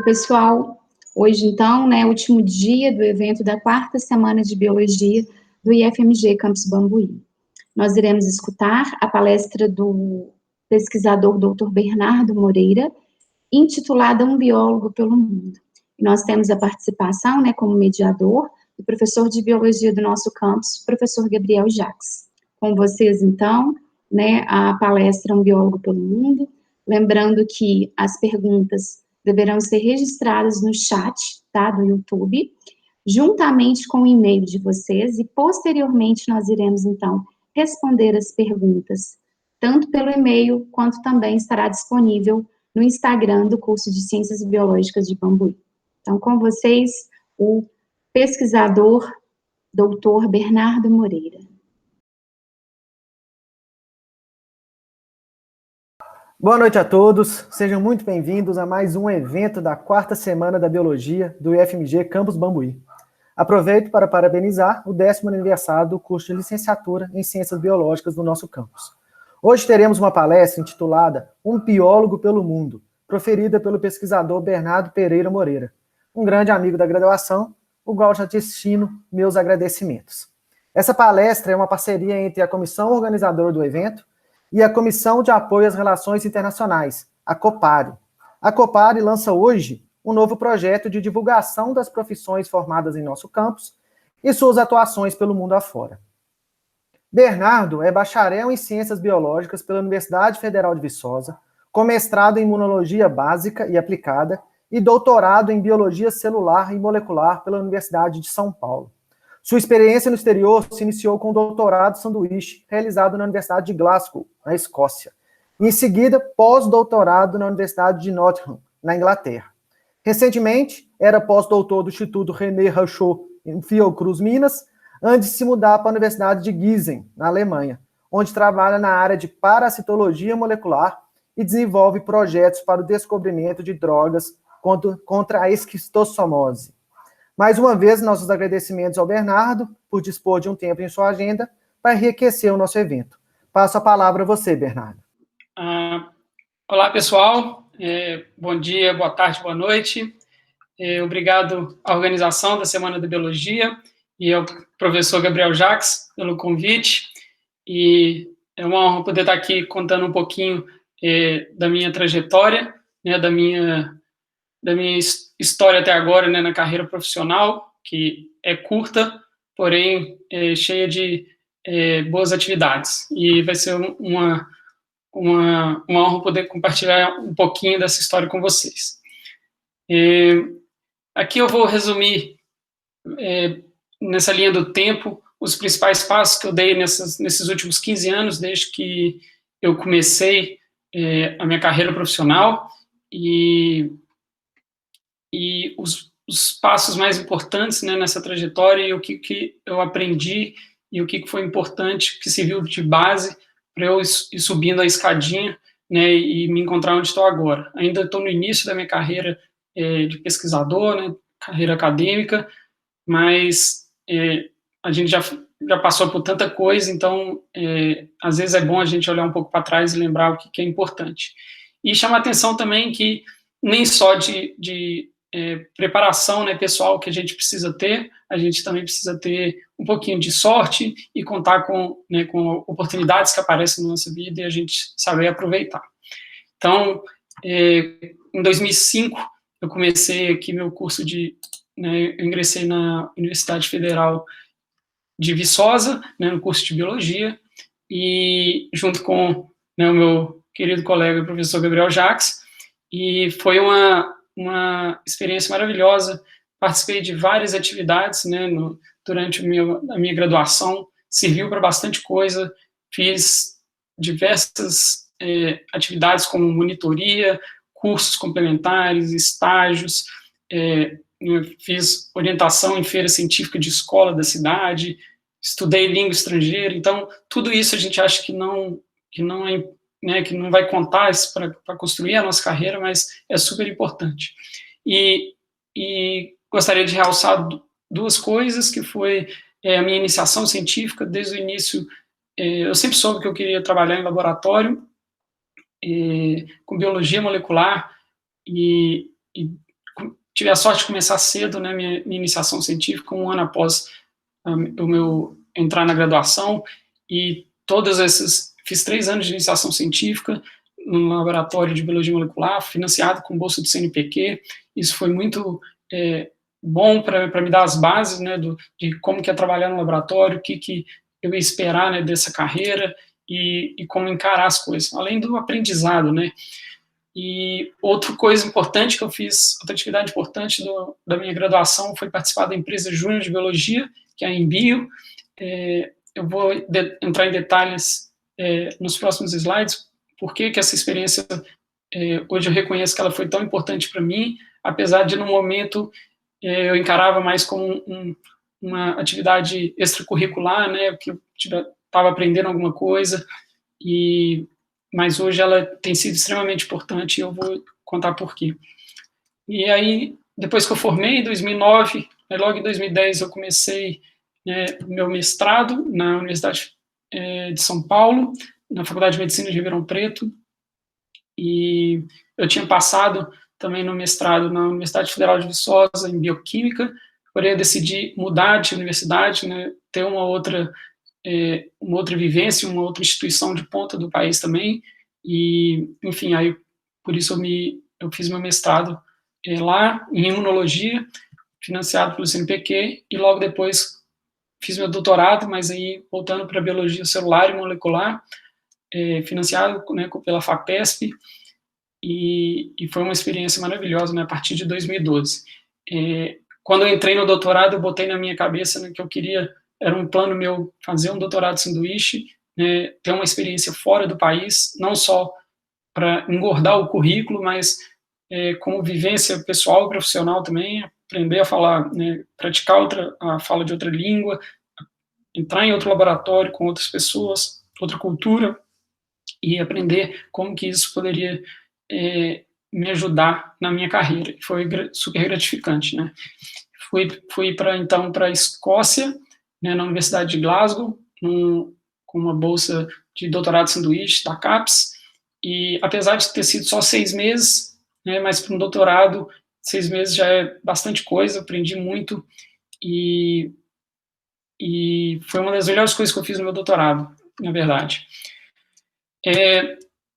pessoal, hoje então, né, último dia do evento da quarta semana de Biologia do IFMG Campus Bambuí. Nós iremos escutar a palestra do pesquisador Dr. Bernardo Moreira, intitulada Um Biólogo pelo Mundo. E nós temos a participação, né, como mediador, do professor de Biologia do nosso campus, professor Gabriel Jacques. Com vocês, então, né, a palestra Um Biólogo pelo Mundo, lembrando que as perguntas deverão ser registradas no chat, tá, do YouTube, juntamente com o e-mail de vocês, e posteriormente nós iremos, então, responder as perguntas, tanto pelo e-mail, quanto também estará disponível no Instagram do curso de Ciências Biológicas de Bambuí. Então, com vocês, o pesquisador Dr. Bernardo Moreira. Boa noite a todos, sejam muito bem-vindos a mais um evento da quarta semana da Biologia do IFMG Campus Bambuí. Aproveito para parabenizar o 10º aniversário do curso de Licenciatura em Ciências Biológicas do nosso campus. Hoje teremos uma palestra intitulada Um Biólogo pelo Mundo, proferida pelo pesquisador Bernardo Pereira Moreira, um grande amigo da graduação, o qual já destino meus agradecimentos. Essa palestra é uma parceria entre a comissão organizadora do evento e a Comissão de Apoio às Relações Internacionais, a COPARE. A COPARE lança hoje um novo projeto de divulgação das profissões formadas em nosso campus e suas atuações pelo mundo afora. Bernardo é bacharel em Ciências Biológicas pela Universidade Federal de Viçosa, com mestrado em Imunologia Básica e Aplicada e doutorado em Biologia Celular e Molecular pela Universidade de São Paulo. Sua experiência no exterior se iniciou com o doutorado sanduíche realizado na Universidade de Glasgow, na Escócia. E, em seguida, pós-doutorado na Universidade de Nottingham, na Inglaterra. Recentemente, era pós-doutor do Instituto René Rachot, em Fiocruz, Minas, antes de se mudar para a Universidade de Gießen, na Alemanha, onde trabalha na área de parasitologia molecular e desenvolve projetos para o descobrimento de drogas contra a esquistossomose. Mais uma vez, nossos agradecimentos ao Bernardo por dispor de um tempo em sua agenda para enriquecer o nosso evento. Passo a palavra a você, Bernardo. Olá, pessoal. Bom dia, boa tarde, boa noite. Obrigado à organização da Semana da Biologia e ao professor Gabriel Jacques pelo convite. E é uma honra poder estar aqui contando um pouquinho da minha trajetória, né, da minha história até agora, né, na carreira profissional, que é curta, porém cheia de boas atividades. E vai ser uma honra poder compartilhar um pouquinho dessa história com vocês. Aqui eu vou resumir, nessa linha do tempo, os principais passos que eu dei nesses últimos 15 anos, desde que eu comecei a minha carreira profissional, e os passos mais importantes, né, nessa trajetória, e o que eu aprendi, e o que foi importante, que serviu de base para eu ir subindo a escadinha, né, e me encontrar onde estou agora. Ainda estou no início da minha carreira de pesquisador, né, carreira acadêmica, mas a gente já passou por tanta coisa, então às vezes é bom a gente olhar um pouco para trás e lembrar o que é importante. E chama a atenção também que nem só de preparação, né, pessoal, que a gente precisa ter, a gente também precisa ter um pouquinho de sorte e contar com oportunidades que aparecem na nossa vida e a gente saber aproveitar. Então, em 2005, eu comecei aqui meu curso eu ingressei na Universidade Federal de Viçosa, né, no curso de Biologia, e junto com, né, o meu querido colega, o professor Gabriel Jacques, e foi uma experiência maravilhosa. Participei de várias atividades, né, durante a minha graduação, serviu para bastante coisa, fiz diversas atividades como monitoria, cursos complementares, estágios, fiz orientação em feira científica de escola da cidade, estudei língua estrangeira. Então tudo isso a gente acha que não vai contar para construir a nossa carreira, mas é super importante. E gostaria de realçar duas coisas, que foi a minha iniciação científica. Desde o início, eu sempre soube que eu queria trabalhar em laboratório, com biologia molecular, e tive a sorte de começar cedo, né, minha iniciação científica, um ano após o meu entrar na graduação, e fiz 3 anos de iniciação científica no laboratório de biologia molecular, financiado com bolsa do CNPq. Isso foi muito bom para me dar as bases, né, de como que é trabalhar no laboratório, o que eu ia esperar, né, dessa carreira, e como encarar as coisas, além do aprendizado, né. E outra coisa importante que eu fiz, outra atividade importante da minha graduação foi participar da empresa Júnior de Biologia, que é a Embio. Eu vou entrar em detalhes nos próximos slides, por que essa experiência, hoje eu reconheço que ela foi tão importante para mim, apesar de no momento eu encarava mais como uma atividade extracurricular, né, que eu estava aprendendo alguma coisa, mas hoje ela tem sido extremamente importante e eu vou contar por quê. E aí, depois que eu formei, em 2009, logo em 2010 eu comecei meu mestrado na Universidade de São Paulo, na Faculdade de Medicina de Ribeirão Preto, e eu tinha passado também no mestrado na Universidade Federal de Viçosa, em Bioquímica, porém eu decidi mudar de universidade, né, ter uma outra vivência, uma outra instituição de ponta do país também, e, enfim, aí, por isso eu fiz meu mestrado lá, em imunologia, financiado pelo CNPq, e logo depois fiz meu doutorado, mas aí voltando para biologia celular e molecular, financiado, né, pela FAPESP, e foi uma experiência maravilhosa, né, a partir de 2012. Quando eu entrei no doutorado, eu botei na minha cabeça, né, que eu queria, era um plano meu, fazer um doutorado sanduíche, né, ter uma experiência fora do país, não só para engordar o currículo, mas como vivência pessoal e profissional também, aprender a falar, né, praticar a fala de outra língua, entrar em outro laboratório com outras pessoas, outra cultura, e aprender como que isso poderia me ajudar na minha carreira. Foi super gratificante, né? Fui então para a Escócia, né, na Universidade de Glasgow, com uma bolsa de doutorado sanduíche da CAPES, e apesar de ter sido só 6 meses, né, mas para um doutorado, 6 meses já é bastante coisa, aprendi muito, e foi uma das melhores coisas que eu fiz no meu doutorado, na verdade.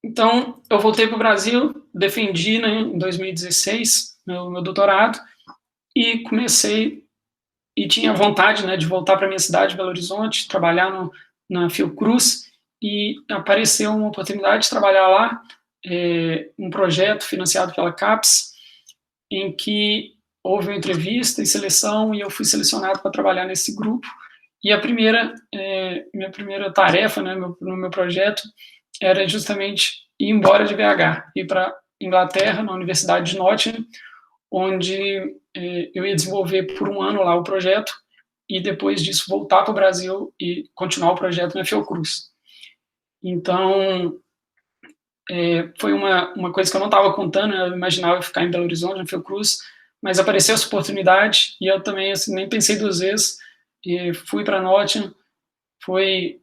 Então, eu voltei para o Brasil, defendi, né, em 2016 meu doutorado, e comecei, e tinha vontade, né, de voltar para a minha cidade, Belo Horizonte, trabalhar na Fiocruz, e apareceu uma oportunidade de trabalhar lá, um projeto financiado pela CAPES, em que houve uma entrevista e seleção, e eu fui selecionado para trabalhar nesse grupo, e minha primeira tarefa, né, no meu projeto, era justamente ir embora de BH, ir para Inglaterra, na Universidade de Nottingham, onde eu ia desenvolver por um ano lá o projeto, e depois disso voltar para o Brasil e continuar o projeto na Fiocruz. Então, foi uma coisa que eu não estava contando, eu imaginava ficar em Belo Horizonte, na Fiocruz, mas apareceu essa oportunidade, e eu também assim, nem pensei 2 vezes, e fui para Nottingham, foi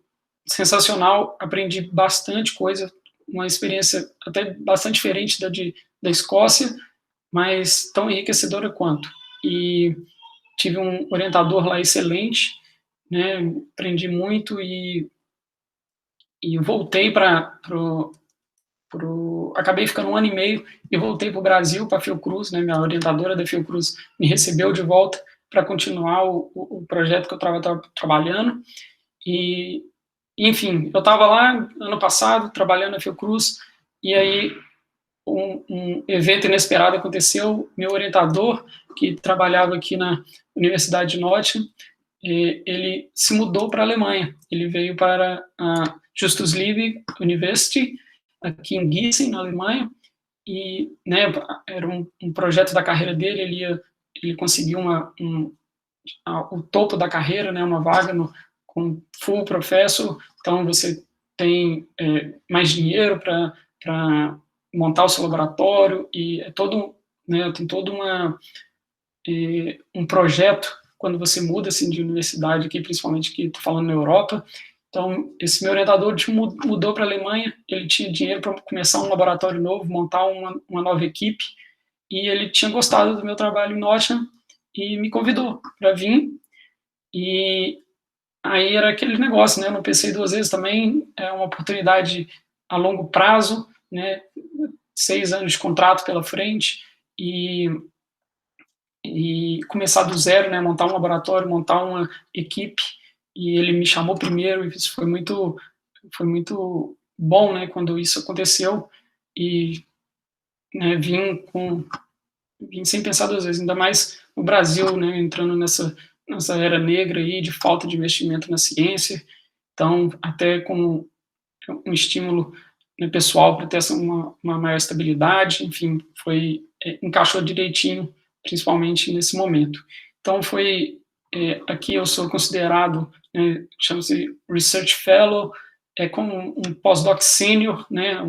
sensacional, aprendi bastante coisa, uma experiência até bastante diferente da Escócia, mas tão enriquecedora quanto. E tive um orientador lá excelente, né, aprendi muito, e voltei acabei ficando 1 ano e meio e voltei para o Brasil, para a Fiocruz, né, minha orientadora da Fiocruz me recebeu de volta para continuar o projeto que eu estava trabalhando, e enfim, eu estava lá ano passado, trabalhando na Fiocruz, e aí um evento inesperado aconteceu. Meu orientador, que trabalhava aqui na Universidade de Nottingham, ele se mudou para a Alemanha. Ele veio para a Justus Liebig University, aqui em Gießen, na Alemanha, e, né, era um projeto da carreira dele, ele conseguiu o topo da carreira, né, uma vaga com full professor, então você tem mais dinheiro para montar o seu laboratório, e tem todo um projeto quando você muda assim, de universidade, aqui, principalmente aqui, estou falando na Europa. Então, esse meu orientador mudou para a Alemanha, ele tinha dinheiro para começar um laboratório novo, montar uma nova equipe, e ele tinha gostado do meu trabalho em Nottingham e me convidou para vir. E aí era aquele negócio, né? Eu não pensei duas vezes também, é uma oportunidade a longo prazo, né? 6 anos de contrato pela frente e começar do zero, né? Montar um laboratório, montar uma equipe. E ele me chamou primeiro e isso foi muito bom, né? Quando isso aconteceu e, né, vim sem pensar duas vezes, ainda mais o Brasil, né? Entrando nessa era negra aí de falta de investimento na ciência. Então, até como um estímulo, né, pessoal para ter uma maior estabilidade, enfim, encaixou direitinho, principalmente nesse momento. Então, aqui eu sou considerado, né, chama-se Research Fellow, como um pós-doc sênior, né,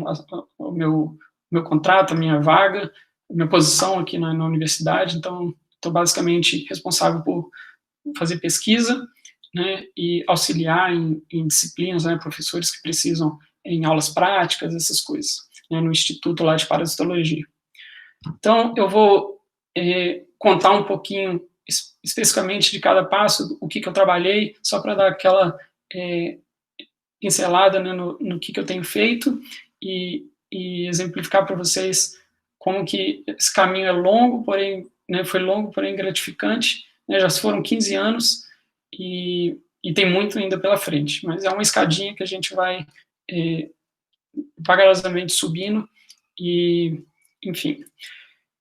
o meu contrato, a minha vaga, a minha posição aqui na universidade, então estou basicamente responsável por fazer pesquisa, né, e auxiliar em disciplinas, né, professores que precisam em aulas práticas, essas coisas, né, no Instituto lá de Parasitologia. Então, eu vou contar um pouquinho especificamente de cada passo, o que eu trabalhei, só para dar aquela pincelada, né, no que eu tenho feito e exemplificar para vocês como que esse caminho é longo, porém, né, foi longo, porém gratificante, né, já foram 15 anos e tem muito ainda pela frente, mas é uma escadinha que a gente vai vagarosamente subindo e, enfim.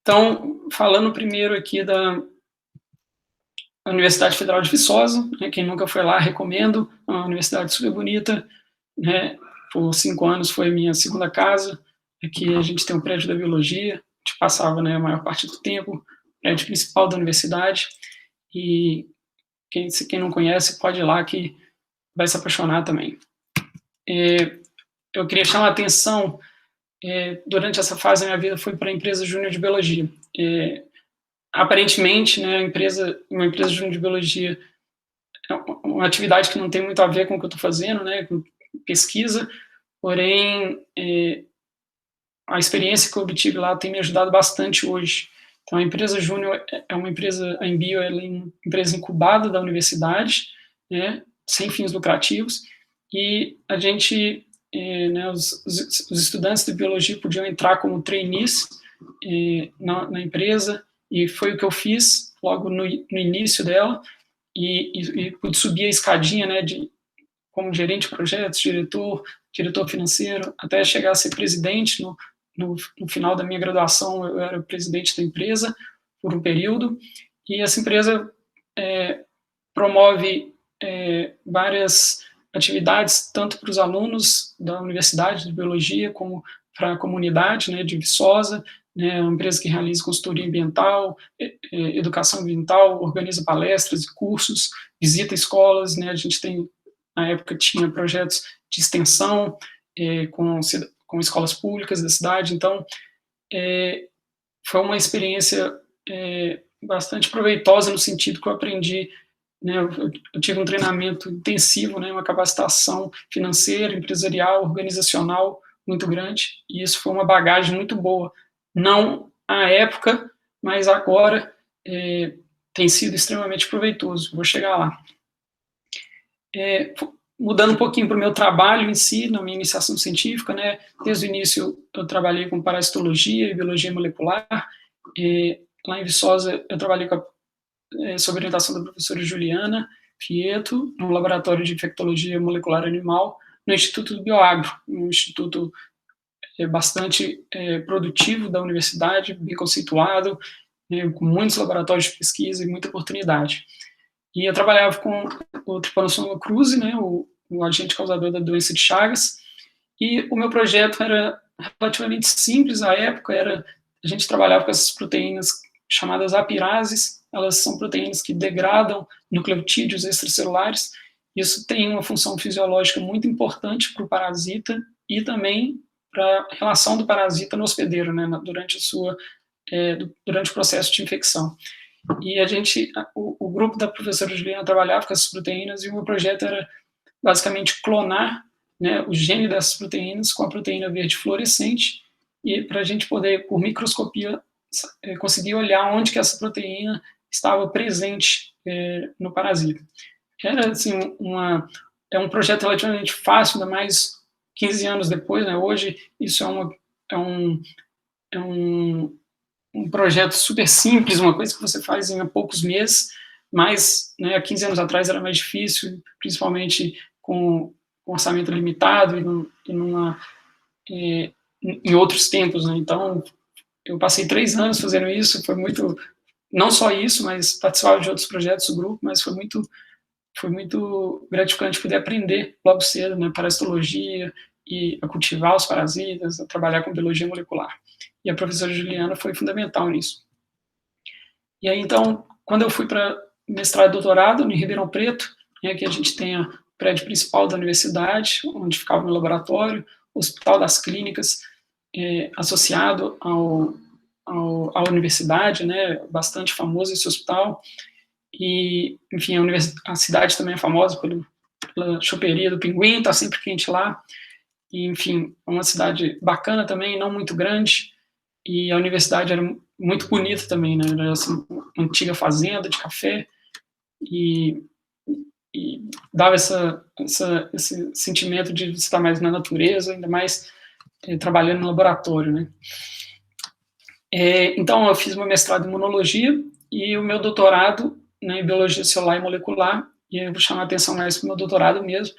Então, falando primeiro aqui da Universidade Federal de Viçosa, né, quem nunca foi lá, recomendo, é uma universidade super bonita, né, por 5 anos foi minha segunda casa, aqui a gente tem um prédio da biologia, a gente passava, né, a maior parte do tempo, prédio principal da universidade, e quem não conhece pode ir lá que vai se apaixonar também. Eu queria chamar a atenção, durante essa fase da minha vida, foi para a empresa júnior de biologia. Aparentemente, né, uma empresa júnior de biologia é uma atividade que não tem muito a ver com o que eu estou fazendo, né, com pesquisa, porém, a experiência que eu obtive lá tem me ajudado bastante hoje. Então, a empresa júnior é uma empresa, a Embio é uma empresa incubada da universidade, né, sem fins lucrativos, e a gente, né, os estudantes de biologia podiam entrar como trainees na empresa, e foi o que eu fiz logo no início dela, e pude subir a escadinha, né, como gerente de projetos, diretor financeiro, até chegar a ser presidente. No final da minha graduação, eu era presidente da empresa por um período, e essa empresa promove várias atividades, tanto para os alunos da Universidade de Biologia, como para a comunidade, né, de Viçosa, né, uma empresa que realiza consultoria ambiental, educação ambiental, organiza palestras e cursos, visita escolas, né, a gente tem, na época tinha projetos de extensão com escolas públicas da cidade, então foi uma experiência bastante proveitosa no sentido que eu aprendi, né, eu tive um treinamento intensivo, né, uma capacitação financeira, empresarial, organizacional muito grande, e isso foi uma bagagem muito boa, não à época, mas agora tem sido extremamente proveitoso. Vou chegar lá. Mudando um pouquinho para o meu trabalho em si, na minha iniciação científica, né, desde o início eu trabalhei com parasitologia e biologia molecular, lá em Viçosa eu trabalhei sob orientação da professora Juliana Fieto, no laboratório de infectologia molecular animal, no Instituto do Bioagro, um instituto bastante produtivo da universidade, bem conceituado, com muitos laboratórios de pesquisa e muita oportunidade. E eu trabalhava com o Trypanosoma cruzi, né, o agente causador da doença de Chagas, e o meu projeto era relativamente simples à época, a gente trabalhava com essas proteínas chamadas apirases, elas são proteínas que degradam nucleotídeos extracelulares, isso tem uma função fisiológica muito importante para o parasita e também para a relação do parasita no hospedeiro, né, durante o processo de infecção. E o grupo da professora Juliana trabalhava com essas proteínas e o meu projeto era basicamente clonar, né, o gene dessas proteínas com a proteína verde fluorescente e para a gente poder, por microscopia, conseguir olhar onde que essa proteína estava presente no parasita. Era, assim, um projeto relativamente fácil, ainda mais 15 anos depois, né? Hoje isso é um projeto super simples, uma coisa que você faz em poucos meses, mas, né, há 15 anos atrás era mais difícil, principalmente com orçamento limitado em outros tempos, né? Então, eu passei 3 anos fazendo isso, foi muito, não só isso, mas participava de outros projetos do grupo, mas foi muito gratificante poder aprender logo cedo, né, parasitologia e a cultivar os parasitas, a trabalhar com biologia molecular. E a professora Juliana foi fundamental nisso. E aí, então, quando eu fui para mestrado e doutorado em Ribeirão Preto, né, que a gente tem o prédio principal da universidade, onde ficava o meu laboratório, o Hospital das Clínicas, associado à universidade, né, bastante famoso esse hospital, e, enfim, a cidade também é famosa pela choperia do Pinguim, está sempre quente lá, e, enfim, é uma cidade bacana também, não muito grande, e a universidade era muito bonita também, né, era assim, uma antiga fazenda de café, e dava esse sentimento de estar mais na natureza, ainda mais trabalhando no laboratório, né. Então, eu fiz meu mestrado em imunologia e o meu doutorado, né, em biologia celular e molecular, e eu vou chamar a atenção mais para o meu doutorado mesmo,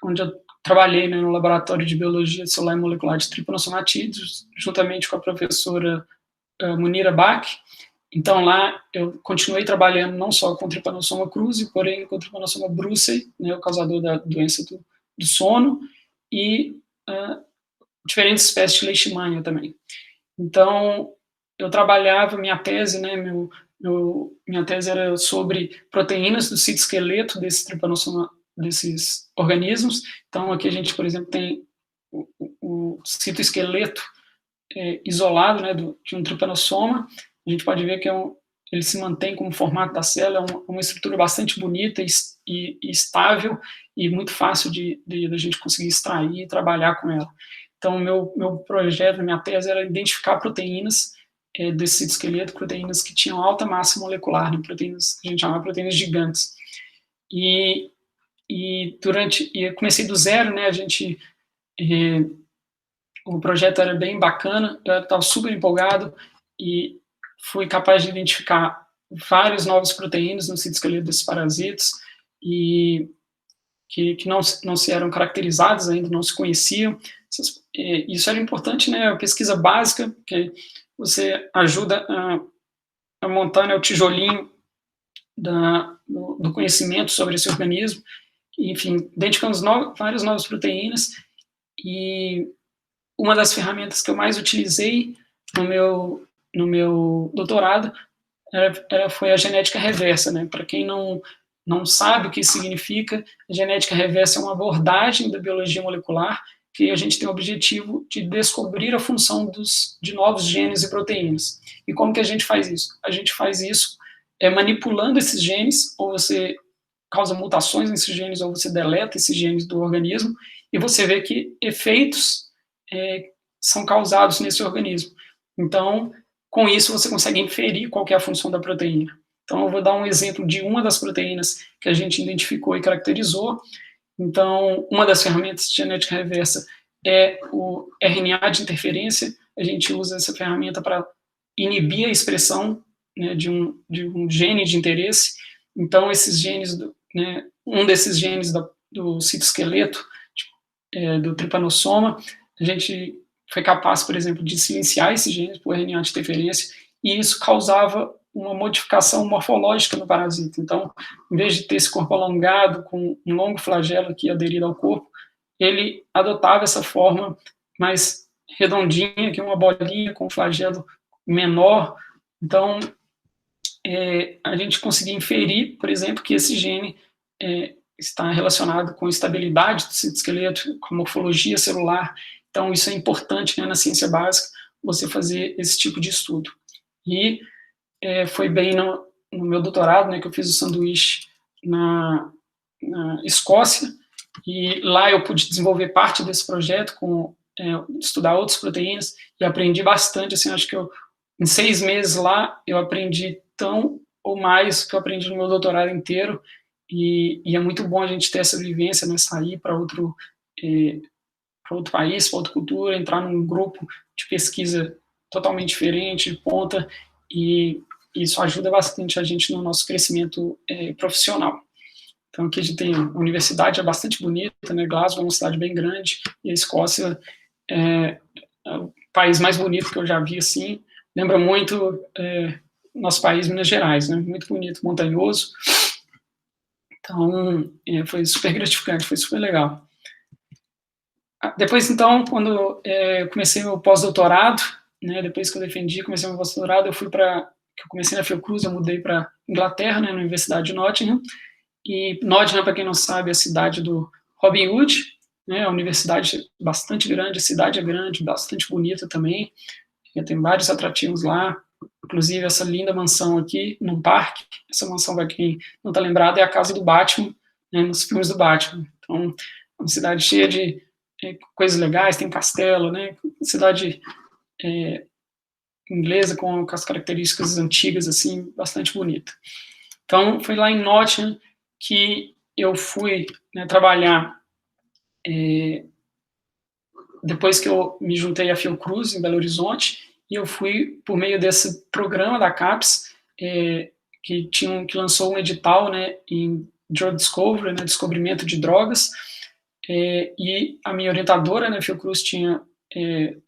onde eu trabalhei, né, no laboratório de biologia celular e molecular de tripanosomatídeos, juntamente com a professora Munira Bach. Então, lá eu continuei trabalhando não só com Trypanosoma cruzi, porém com Trypanosoma brucei, né, o causador da doença do sono, e diferentes espécies de leishmania também. Então, eu trabalhava, minha tese, né, minha tese era sobre proteínas do citoesqueleto desses organismos. Então, aqui a gente, por exemplo, tem o citoesqueleto isolado, né, de um trypanosoma. A gente pode ver que ele se mantém como formato da célula, é uma estrutura bastante bonita e estável, e muito fácil de a gente conseguir extrair e trabalhar com ela. Então, meu projeto, minha tese era identificar proteínas desse citoesqueleto, proteínas que tinham alta massa molecular, né, proteínas que a gente chama de proteínas gigantes. E eu comecei do zero, né, o projeto era bem bacana, eu estava super empolgado e fui capaz de identificar vários novos proteínas no citoesqueleto desses parasitas e que não se eram caracterizadas ainda, não se conheciam. Isso era importante, né, a pesquisa básica, que você ajuda a montar, né, o tijolinho do conhecimento sobre esse organismo. Enfim, identificamos várias novas proteínas, e uma das ferramentas que eu mais utilizei no meu doutorado foi a genética reversa, né? Para quem não sabe o que isso significa, a genética reversa é uma abordagem da biologia molecular que a gente tem o objetivo de descobrir a função de novos genes e proteínas. E como que a gente faz isso? A gente faz isso manipulando esses genes, ou você causa mutações nesses genes, ou você deleta esses genes do organismo, e você vê que efeitos são causados nesse organismo. Então, com isso, você consegue inferir qual que é a função da proteína. Então, eu vou dar um exemplo de uma das proteínas que a gente identificou e caracterizou. Então, uma das ferramentas de genética reversa é o RNA de interferência. A gente usa essa ferramenta para inibir a expressão, né, de um gene de interesse. Então, esses genes, né, um desses genes do citoesqueleto, do trypanosoma, a gente foi capaz, por exemplo, de silenciar esses genes por RNA de interferência, e isso causava uma modificação morfológica no parasita. Então, em vez de ter esse corpo alongado, com um longo flagelo aqui aderido ao corpo, ele adotava essa forma mais redondinha, que é uma bolinha com flagelo menor. Então, a gente conseguia inferir, por exemplo, que esse gene está relacionado com a estabilidade do citoesqueleto, com a morfologia celular. Então, isso é importante, né, na ciência básica, você fazer esse tipo de estudo. E foi bem no meu doutorado, né, que eu fiz o sanduíche na Escócia, e lá eu pude desenvolver parte desse projeto, estudar outras proteínas, e aprendi bastante. Assim, acho que em 6 meses lá, eu aprendi tão ou mais que eu aprendi no meu doutorado inteiro, e é muito bom a gente ter essa vivência, né, sair para outro país, para outra cultura, entrar num grupo de pesquisa totalmente diferente, de ponta, e isso ajuda bastante a gente no nosso crescimento profissional. Então, aqui a gente tem, a universidade é bastante bonita, né, Glasgow é uma cidade bem grande, e a Escócia é o país mais bonito que eu já vi, assim, lembra muito nosso país, Minas Gerais, né, muito bonito, montanhoso. Então, foi super gratificante, foi super legal. Depois, então, quando eu comecei meu pós-doutorado, né, depois que eu defendi, comecei meu pós-doutorado, eu comecei na Fiocruz, eu mudei para Inglaterra, né, na Universidade de Nottingham, e Nottingham, para quem não sabe, é a cidade do Robin Hood, né, a universidade bastante grande, a cidade é grande, bastante bonita também, tem vários atrativos lá, inclusive essa linda mansão aqui, num parque, essa mansão, para quem não está lembrado, é a casa do Batman, né, nos filmes do Batman. Então, é uma cidade cheia de coisas legais, tem castelo, né, cidade inglesa com as características antigas, assim, bastante bonita. Então, foi lá em Nottingham que eu fui, né, trabalhar, depois que eu me juntei à Fiocruz, em Belo Horizonte, e eu fui, por meio desse programa da CAPES, que lançou um edital, né, em Drug Discovery, né, descobrimento de drogas, e a minha orientadora, né, Fiocruz, tinha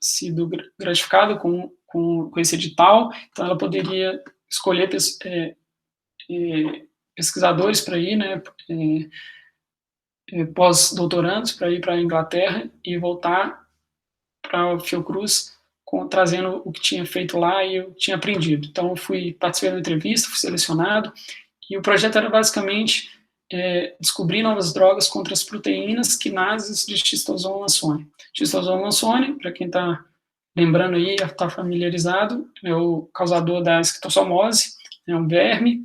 sido gratificada com esse edital, então ela poderia escolher pesquisadores para ir, né, pós-doutorandos para ir para a Inglaterra e voltar para a Fiocruz trazendo o que tinha feito lá e eu tinha aprendido. Então eu participei da entrevista, fui selecionado, e o projeto era basicamente descobrir novas drogas contra as proteínas quinases de Schistosoma mansoni. Schistosoma mansoni, para quem está lembrando aí, está familiarizado, é o causador da esquistossomose, é um verme,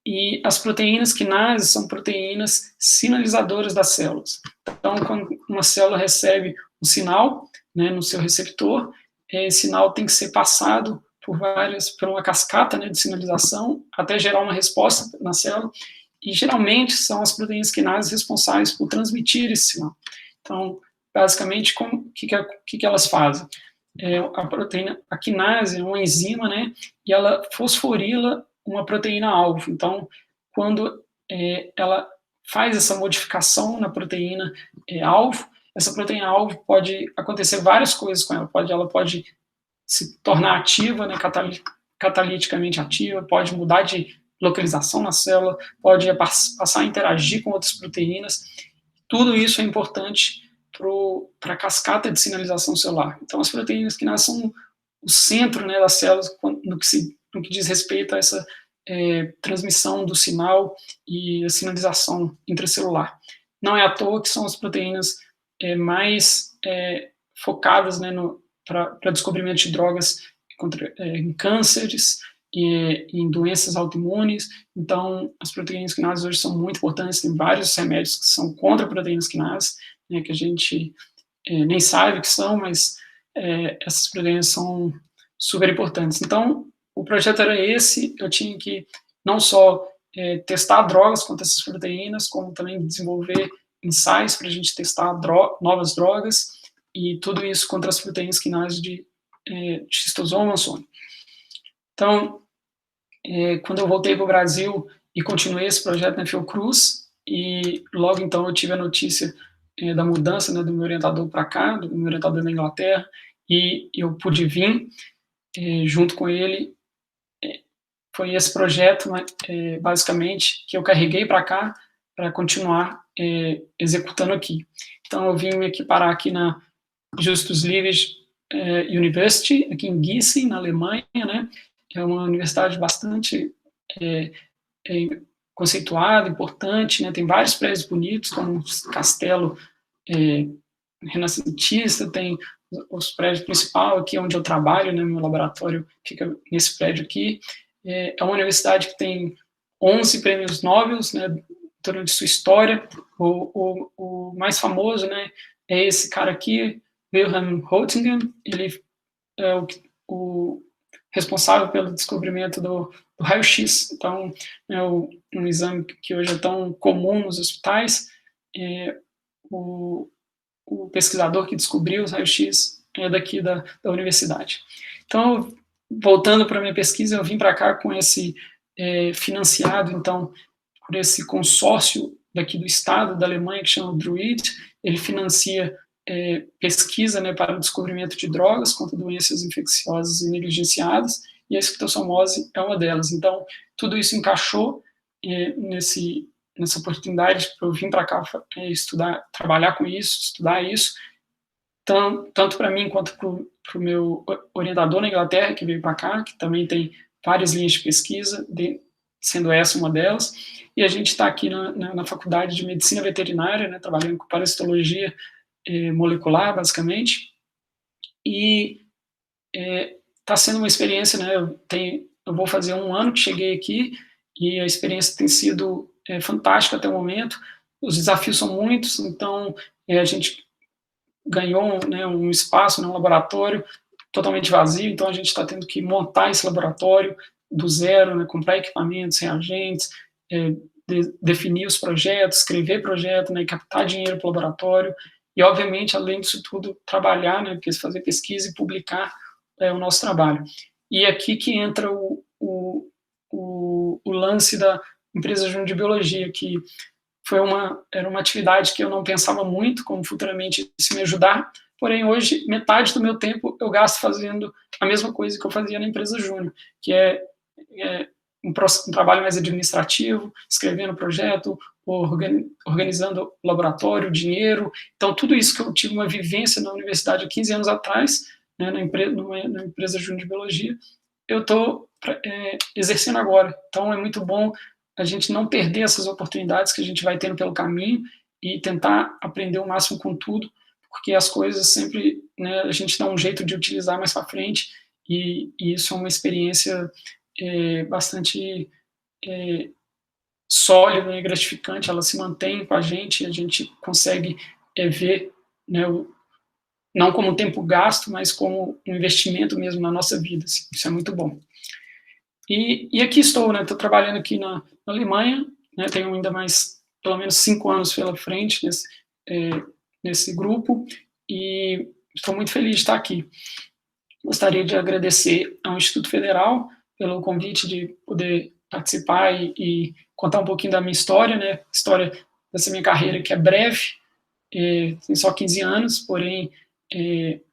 e as proteínas quinases são proteínas sinalizadoras das células. Então, quando uma célula recebe um sinal, né, no seu receptor, esse sinal tem que ser passado por uma cascata, né, de sinalização até gerar uma resposta na célula, e geralmente são as proteínas quinases responsáveis por transmitir esse sinal. Então, basicamente, o que elas fazem? A quinase é uma enzima, né, e ela fosforila uma proteína-alvo. Então, quando ela faz essa modificação na proteína-alvo, essa proteína-alvo pode acontecer várias coisas com ela. Ela pode se tornar ativa, né, cataliticamente ativa, pode mudar de localização na célula, pode passar a interagir com outras proteínas. Tudo isso é importante para a cascata de sinalização celular. Então, as proteínas quinase são o centro, né, das células no que diz respeito a essa transmissão do sinal e a sinalização intracelular. Não é à toa que são as proteínas mais focadas, né, para descobrimento de drogas em cânceres e em doenças autoimunes. Então, as proteínas quinases hoje são muito importantes, tem vários remédios que são contra proteínas quinases, né, que a gente nem sabe o que são, mas essas proteínas são super importantes. Então, o projeto era esse, eu tinha que não só testar drogas contra essas proteínas, como também desenvolver ensaios para a gente testar novas drogas, e tudo isso contra as proteínas quinases de Schistosoma mansoni. Então, quando eu voltei para o Brasil e continuei esse projeto na Fiocruz, e logo então eu tive a notícia da mudança, né, do meu orientador para cá, do meu orientador da Inglaterra, e eu pude vir junto com ele. Foi esse projeto, basicamente, que eu carreguei para cá para continuar executando aqui. Então, eu vim aqui parar aqui na Justus Liebig University, aqui em Gießen, na Alemanha, né? É uma universidade bastante conceituada, importante, né? Tem vários prédios bonitos, como o castelo renascentista, tem os prédios principais aqui onde eu trabalho, né? Meu laboratório fica nesse prédio aqui. É uma universidade que tem 11 prêmios Nobel, né, durante sua história. O mais famoso, né, é esse cara aqui, Wilhelm Röntgen. Ele é o responsável pelo descobrimento do raio-x. Então, é um exame que hoje é tão comum nos hospitais. O pesquisador que descobriu os raios-x é daqui da universidade. Então, voltando para a minha pesquisa, eu vim para cá com esse financiado, então, por esse consórcio daqui do estado da Alemanha, que chama Druid. Ele financia pesquisa, né, para o descobrimento de drogas contra doenças infecciosas e negligenciadas, e a esquistossomose é uma delas. Então, tudo isso encaixou nessa oportunidade para eu vir para cá estudar, trabalhar com isso, estudar isso, tanto para mim quanto para o meu orientador na Inglaterra, que veio para cá, que também tem várias linhas de pesquisa, sendo essa uma delas, e a gente está aqui na Faculdade de Medicina Veterinária, né, trabalhando com parasitologia molecular, basicamente, e está sendo uma experiência, né, eu vou fazer 1 ano que cheguei aqui, e a experiência tem sido fantástica até o momento. Os desafios são muitos, então a gente ganhou um espaço, um laboratório totalmente vazio, então a gente está tendo que montar esse laboratório do zero, né, comprar equipamentos, reagentes, definir os projetos, escrever projeto, né, captar dinheiro para o laboratório, e obviamente, além disso tudo, trabalhar, né, fazer pesquisa e publicar o nosso trabalho. E aqui que entra o lance da empresa Júnior de Biologia, que era uma atividade que eu não pensava muito como futuramente isso me ajudar, porém hoje metade do meu tempo eu gasto fazendo a mesma coisa que eu fazia na empresa Júnior, que é um trabalho mais administrativo, escrevendo projeto, organizando laboratório, dinheiro. Então tudo isso que eu tive uma vivência na universidade há 15 anos atrás, né, na empresa Júnior de Biologia, eu estou exercendo agora. Então é muito bom a gente não perder essas oportunidades que a gente vai tendo pelo caminho e tentar aprender o máximo com tudo, porque as coisas sempre, né, a gente dá um jeito de utilizar mais para frente, e isso é uma experiência bastante sólida e gratificante. Ela se mantém com a gente consegue ver, né, não como um tempo gasto, mas como um investimento mesmo na nossa vida. Assim, isso é muito bom. E aqui estou, né, estou trabalhando aqui na Alemanha, né, tenho ainda mais, pelo menos 5 anos pela frente nesse grupo, e estou muito feliz de estar aqui. Gostaria de agradecer ao Instituto Federal pelo convite de poder participar e contar um pouquinho da minha história, né, história dessa minha carreira, que é breve, tem só 15 anos, porém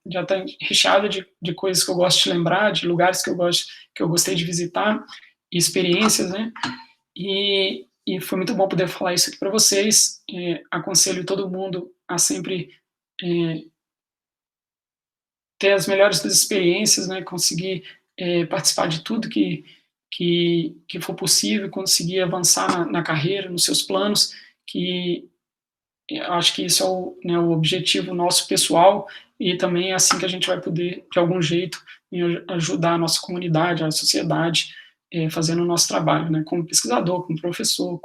já está recheada de coisas que eu gosto de lembrar, de lugares que eu gostei de visitar, e experiências, né, e foi muito bom poder falar isso aqui para vocês. Aconselho todo mundo a sempre ter as melhores das experiências, né, conseguir participar de tudo que for possível, conseguir avançar na carreira, nos seus planos, que eu acho que isso é o objetivo nosso pessoal, e também é assim que a gente vai poder, de algum jeito, ajudar a nossa comunidade, a sociedade, fazendo o nosso trabalho, né, como pesquisador, como professor,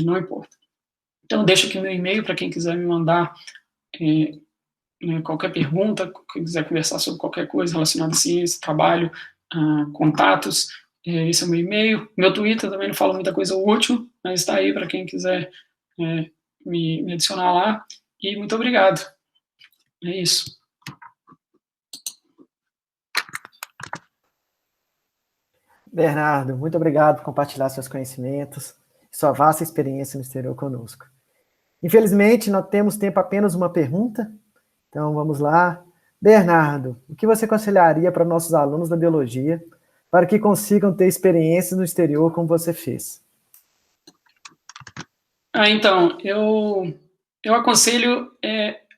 não importa. Então, eu deixo aqui meu e-mail para quem quiser me mandar qualquer pergunta, quem quiser conversar sobre qualquer coisa relacionada a ciência, trabalho, contatos, esse é o meu e-mail. Meu Twitter também não fala muita coisa útil, mas está aí para quem quiser me adicionar lá, e muito obrigado. É isso. Bernardo, muito obrigado por compartilhar seus conhecimentos e sua vasta experiência no exterior conosco. Infelizmente, não temos tempo apenas uma pergunta, então vamos lá. Bernardo, o que você aconselharia para nossos alunos da biologia para que consigam ter experiências no exterior como você fez? Então, eu aconselho,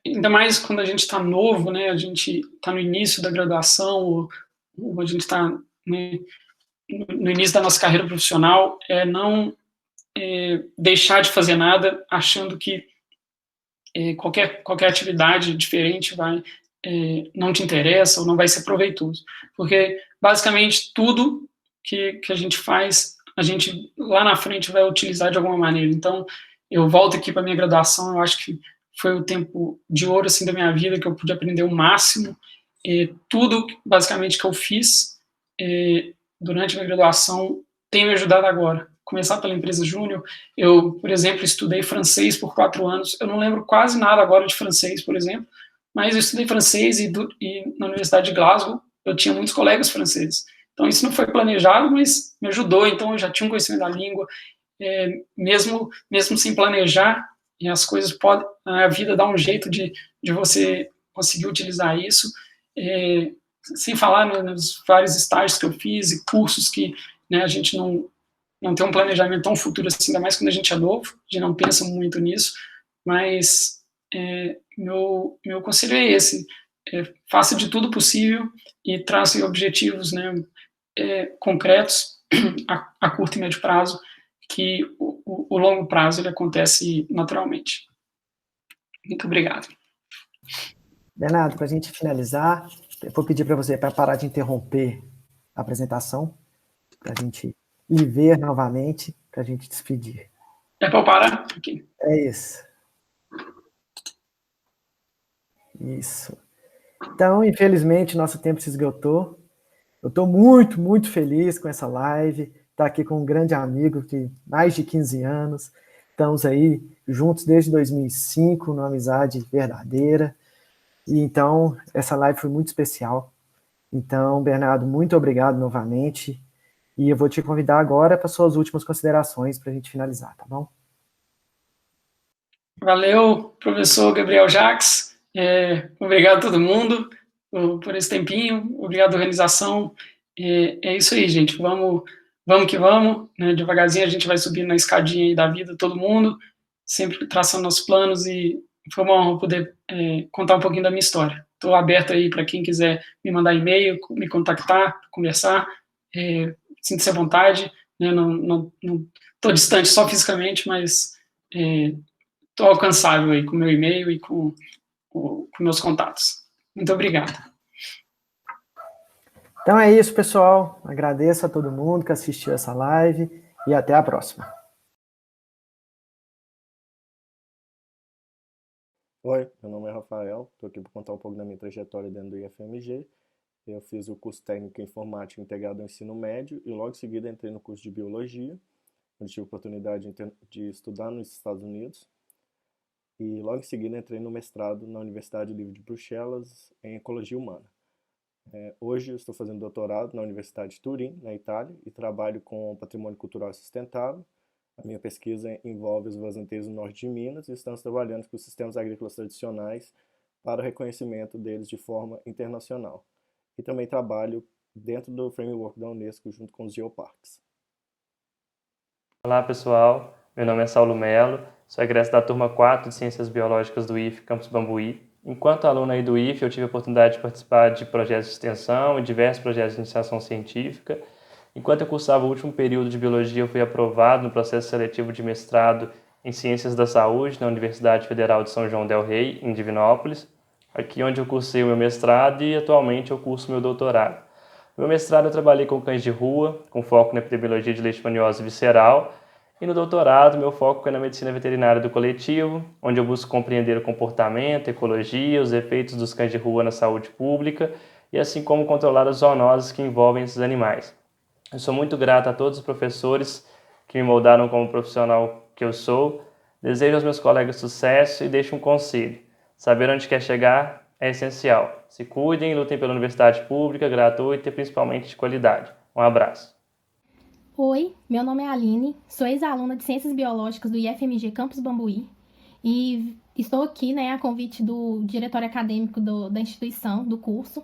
ainda mais quando a gente está novo, né, a gente está no início da graduação, ou a gente está no início da nossa carreira profissional, não deixar de fazer nada achando que qualquer atividade diferente não te interessa ou não vai ser proveitoso. Porque, basicamente, tudo que a gente faz, a gente lá na frente vai utilizar de alguma maneira. Então, eu volto aqui para a minha graduação, eu acho que foi o tempo de ouro assim, da minha vida, que eu pude aprender o máximo. Tudo, basicamente, que eu fiz durante a minha graduação tem me ajudado agora. Começar pela empresa júnior, eu, por exemplo, estudei francês por 4 anos, eu não lembro quase nada agora de francês, por exemplo, mas eu estudei francês e na Universidade de Glasgow eu tinha muitos colegas franceses. Então isso não foi planejado, mas me ajudou, então eu já tinha um conhecimento da língua, mesmo sem planejar, e as coisas podem, a vida dá um jeito de você conseguir utilizar isso, sem falar nos vários estágios que eu fiz e cursos que, né, a gente não tem um planejamento tão futuro assim, ainda mais quando a gente é novo, a gente não pensa muito nisso, mas meu conselho é esse, faça de tudo possível e trace objetivos, né, concretos a curto e médio prazo, que o longo prazo ele acontece naturalmente. Muito obrigado. Bernardo, para a gente finalizar, eu vou pedir para você para parar de interromper a apresentação, para a gente lhe ver novamente, para a gente despedir. É para eu parar? Aqui. É isso. Isso. Então, infelizmente, nosso tempo se esgotou. Eu estou muito, muito feliz com essa live, estar aqui com um grande amigo de mais de 15 anos. Estamos aí juntos desde 2005, numa amizade verdadeira. E então, essa live foi muito especial. Então, Bernardo, muito obrigado novamente. E eu vou te convidar agora para suas últimas considerações para a gente finalizar, tá bom? Valeu, professor Gabriel Jacques. Obrigado a todo mundo por esse tempinho. Obrigado, organização. É isso aí, gente. Vamos que vamos. Né? Devagarzinho a gente vai subindo na escadinha aí da vida, todo mundo, sempre traçando nossos planos, e foi uma honra poder contar um pouquinho da minha história. Estou aberto aí para quem quiser me mandar e-mail, me contactar, conversar. Sinta-se à vontade. Né? Não estou distante só fisicamente, mas estou alcançável aí com meu e-mail e com meus contatos. Muito obrigado. Então é isso, pessoal. Agradeço a todo mundo que assistiu essa live e até a próxima. Oi, meu nome é Rafael, estou aqui para contar um pouco da minha trajetória dentro do IFMG. Eu fiz o curso técnico em informática integrado ao ensino médio e logo em seguida entrei no curso de biologia, onde tive a oportunidade de estudar nos Estados Unidos. E logo em seguida entrei no mestrado na Universidade Livre de Bruxelas em Ecologia Humana. Hoje eu estou fazendo doutorado na Universidade de Turim, na Itália, e trabalho com patrimônio cultural sustentável. A minha pesquisa envolve os vazanteiros do norte de Minas e estamos trabalhando com os sistemas agrícolas tradicionais para o reconhecimento deles de forma internacional. E também trabalho dentro do framework da Unesco junto com os geoparques. Olá pessoal, meu nome é Saulo Melo, sou egresso da turma 4 de Ciências Biológicas do IF Campus Bambuí. Enquanto aluno aí do IF, eu tive a oportunidade de participar de projetos de extensão e diversos projetos de iniciação científica. Enquanto eu cursava o último período de Biologia, eu fui aprovado no processo seletivo de mestrado em Ciências da Saúde na Universidade Federal de São João del Rei, em Divinópolis, aqui onde eu cursei o meu mestrado e atualmente eu curso meu doutorado. No meu mestrado eu trabalhei com cães de rua, com foco na epidemiologia de leishmaniose visceral, e no doutorado meu foco é na medicina veterinária do coletivo, onde eu busco compreender o comportamento, a ecologia, os efeitos dos cães de rua na saúde pública e assim como controlar as zoonoses que envolvem esses animais. Eu sou muito grato a todos os professores que me moldaram como profissional que eu sou. Desejo aos meus colegas sucesso e deixo um conselho. Saber onde quer chegar é essencial. Se cuidem e lutem pela universidade pública, gratuita e principalmente de qualidade. Um abraço. Oi, meu nome é Aline, sou ex-aluna de Ciências Biológicas do IFMG Campus Bambuí e estou aqui, a convite do diretório acadêmico da instituição, do curso,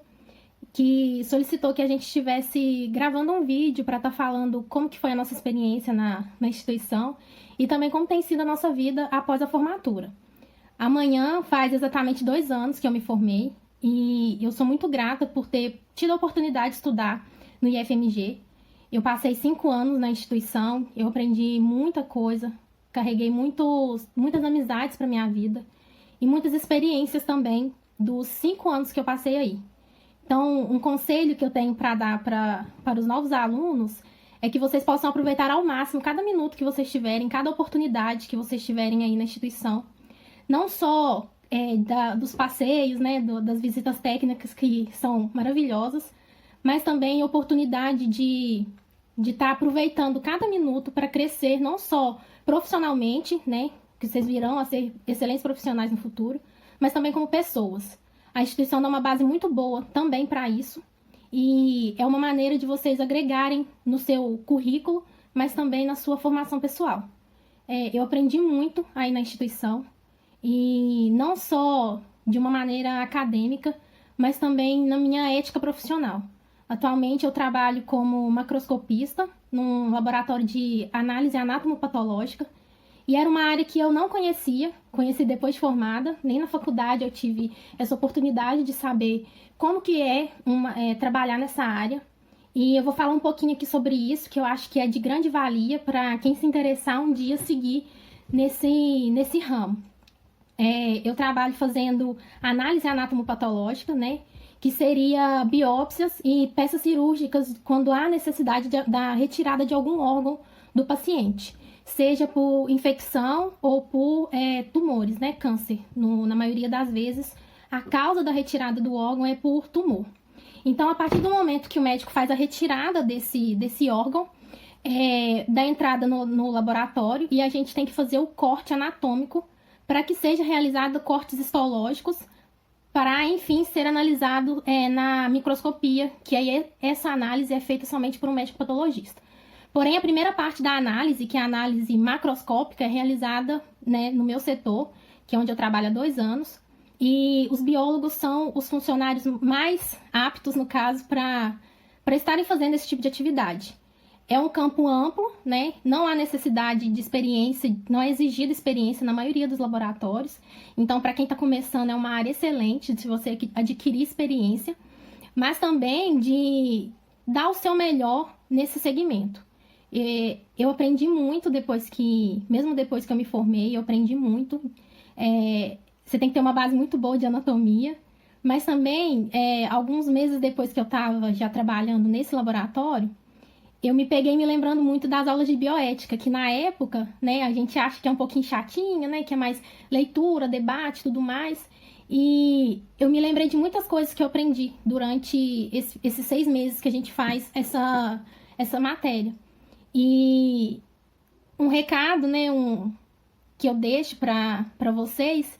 que solicitou que a gente estivesse gravando um vídeo para estar falando como que foi a nossa experiência na instituição e também como tem sido a nossa vida após a formatura. Amanhã faz exatamente 2 anos que eu me formei e eu sou muito grata por ter tido a oportunidade de estudar no IFMG. Eu passei 5 anos na instituição, eu aprendi muita coisa, carreguei muitas amizades para minha vida e muitas experiências também dos 5 anos que eu passei aí. Então, um conselho que eu tenho para dar para os novos alunos é que vocês possam aproveitar ao máximo cada minuto que vocês tiverem, cada oportunidade que vocês tiverem aí na instituição. Não só dos passeios, das visitas técnicas que são maravilhosas, mas também oportunidade de estar aproveitando cada minuto para crescer, não só profissionalmente, né, que vocês virão a ser excelentes profissionais no futuro, mas também como pessoas. A instituição dá uma base muito boa também para isso, e é uma maneira de vocês agregarem no seu currículo, mas também na sua formação pessoal. Eu aprendi muito aí na instituição, e não só de uma maneira acadêmica, mas também na minha ética profissional. Atualmente eu trabalho como macroscopista num laboratório de análise anátomo-patológica, e era uma área que eu não conhecia, conheci depois de formada, nem na faculdade eu tive essa oportunidade de saber como que trabalhar nessa área. E eu vou falar um pouquinho aqui sobre isso, que eu acho que é de grande valia para quem se interessar um dia seguir nesse ramo. Eu trabalho fazendo análise anátomo-patológica, né? Que seria biópsias e peças cirúrgicas quando há necessidade da retirada de algum órgão do paciente, seja por infecção ou por tumores, né? Câncer. Na maioria das vezes, a causa da retirada do órgão é por tumor. Então, a partir do momento que o médico faz a retirada desse órgão, da entrada no laboratório, e a gente tem que fazer o corte anatômico para que seja realizado cortes histológicos, para, enfim, ser analisado na microscopia, que aí essa análise é feita somente por um médico patologista. Porém, a primeira parte da análise, que é a análise macroscópica, é realizada, né, no meu setor, que é onde eu trabalho há 2 anos, e os biólogos são os funcionários mais aptos, no caso, para estarem fazendo esse tipo de atividade. É um campo amplo, né? Não há necessidade de experiência, não é exigida experiência na maioria dos laboratórios. Então, para quem está começando, é uma área excelente se você adquirir experiência, mas também de dar o seu melhor nesse segmento. Eu aprendi muito mesmo depois que eu me formei, eu aprendi muito. Você tem que ter uma base muito boa de anatomia, mas também, alguns meses depois que eu estava já trabalhando nesse laboratório, eu me peguei me lembrando muito das aulas de bioética, que na época, né, a gente acha que é um pouquinho chatinha, né, que é mais leitura, debate, tudo mais. E eu me lembrei de muitas coisas que eu aprendi durante esses 6 meses que a gente faz essa matéria. E um recado, né, que eu deixo para vocês: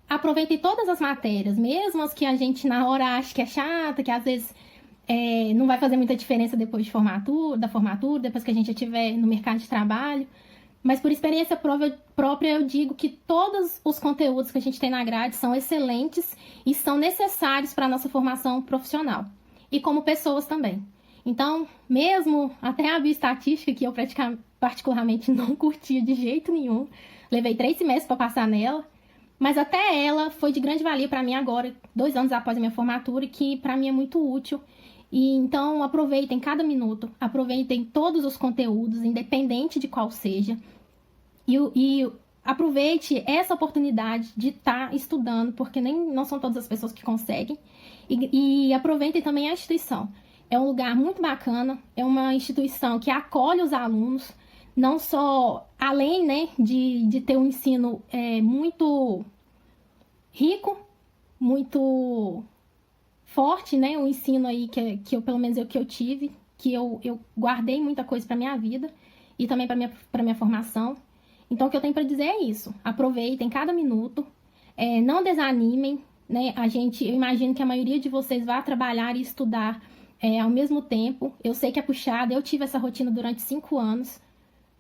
aproveitem todas as matérias, mesmo as que a gente na hora acha que é chata, que às vezes não vai fazer muita diferença depois da formatura, depois que a gente já estiver no mercado de trabalho. Mas por experiência própria eu digo que todos os conteúdos que a gente tem na grade são excelentes e são necessários para a nossa formação profissional. E como pessoas também. Então, mesmo até a bioestatística, que eu particularmente não curtia de jeito nenhum, levei 3 semestres para passar nela, mas até ela foi de grande valia para mim agora, 2 anos após a minha formatura, que para mim é muito útil. E então aproveitem cada minuto, aproveitem todos os conteúdos, independente de qual seja, e aproveite essa oportunidade de estar estudando, porque não são todas as pessoas que conseguem, e aproveitem também a instituição. É um lugar muito bacana, é uma instituição que acolhe os alunos, não só, além, né, de ter um ensino muito rico, muito forte, né, um ensino aí que eu, pelo menos que eu tive, que eu guardei muita coisa para minha vida e também para minha formação. Então, o que eu tenho para dizer é isso: aproveitem cada minuto, não desanimem, né? Eu imagino que a maioria de vocês vai trabalhar e estudar ao mesmo tempo. Eu sei que é puxado, eu tive essa rotina durante 5 anos,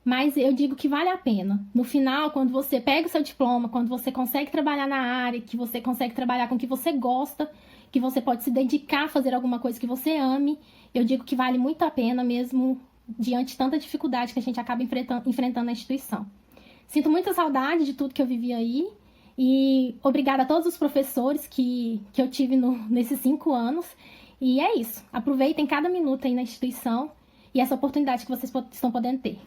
mas eu digo que vale a pena. No final, quando você pega o seu diploma, quando você consegue trabalhar na área, que você consegue trabalhar com o que você gosta, que você pode se dedicar a fazer alguma coisa que você ame, eu digo que vale muito a pena mesmo, diante de tanta dificuldade que a gente acaba enfrentando na instituição. Sinto muita saudade de tudo que eu vivi aí, e obrigada a todos os professores que eu tive nesses 5 anos, e é isso. Aproveitem cada minuto aí na instituição e essa oportunidade que vocês estão podendo ter.